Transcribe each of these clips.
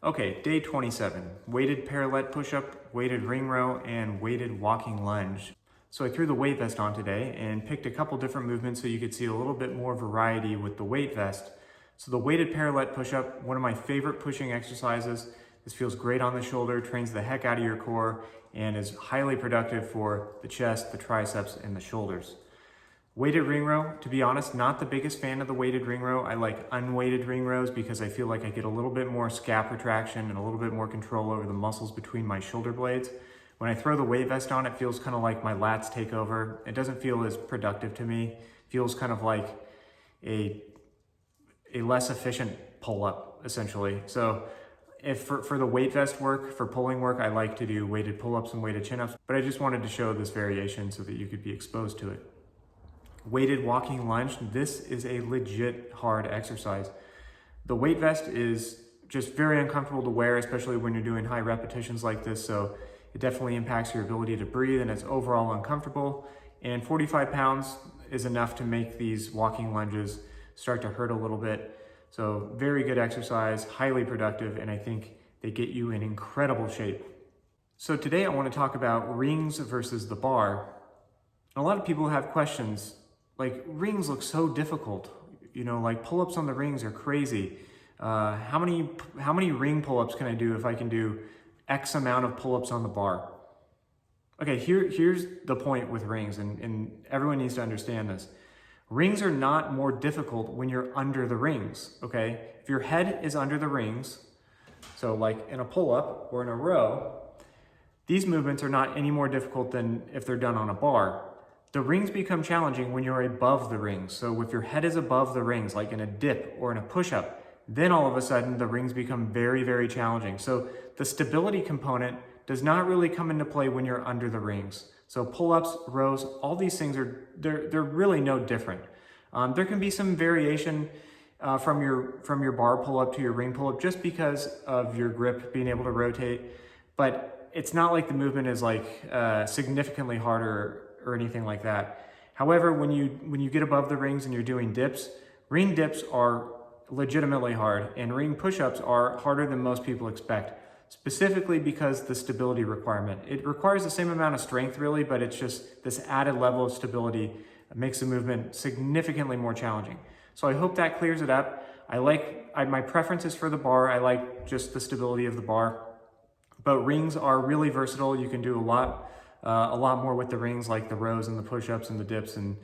Okay, day 27, weighted parallel push-up, weighted ring row, and weighted walking lunge. So I threw the weight vest on today and picked a couple different movements so you could see a little bit more variety with the weight vest. So the weighted parallel push-up, one of my favorite pushing exercises. This feels great on the shoulder, trains the heck out of your core, and is highly productive for the chest, the triceps, and the shoulders. Weighted ring row, to be honest, not the biggest fan of the weighted ring row. I like unweighted ring rows because I feel like I get a little bit more scap retraction and a little bit more control over the muscles between my shoulder blades. When I throw the weight vest on, it feels kind of like my lats take over. It doesn't feel as productive to me. It feels kind of like a less efficient pull-up, essentially. So if for the weight vest work, for pulling work, I like to do weighted pull-ups and weighted chin-ups, but I just wanted to show this variation so that you could be exposed to it. Weighted walking lunge, this is a legit hard exercise. The weight vest is just very uncomfortable to wear, especially when you're doing high repetitions like this, so it definitely impacts your ability to breathe and it's overall uncomfortable. And 45 pounds is enough to make these walking lunges start to hurt a little bit. So very good exercise, highly productive, and I think they get you in incredible shape. So today I want to talk about rings versus the bar. A lot of people have questions like, rings look so difficult, you know, like pull-ups on the rings are crazy. How many ring pull-ups can I do if I can do X amount of pull-ups on the bar? Okay, here's the point with rings, and everyone needs to understand this. Rings are not more difficult when you're under the rings, okay? If your head is under the rings, so like in a pull-up or in a row, these movements are not any more difficult than if they're done on a bar. The rings become challenging when you're above the rings. So if your head is above the rings, like in a dip or in a push-up, then all of a sudden the rings become very, very challenging. So the stability component does not really come into play when you're under the rings. So pull-ups, rows, all these things they're really no different. There can be some variation from your bar pull-up to your ring pull-up just because of your grip being able to rotate, but it's not like the movement is like significantly harder or anything like that. However, when you get above the rings and you're doing dips, ring dips are legitimately hard, and ring push-ups are harder than most people expect, specifically because the stability requirement. It requires the same amount of strength really, but it's just this added level of stability makes the movement significantly more challenging. So I hope that clears it up. My preference is for the bar. I like just the stability of the bar, but rings are really versatile. You can do a lot more with the rings, like the rows and the push-ups and the dips and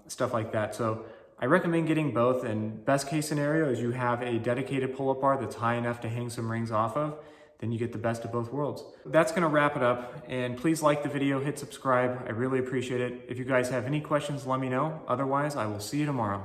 stuff like that. So I recommend getting both, and best case scenario is you have a dedicated pull-up bar that's high enough to hang some rings off of, then you get the best of both worlds. That's gonna wrap it up, and please like the video, hit subscribe. I really appreciate it. If you guys have any questions, let me know. Otherwise, I will see you tomorrow.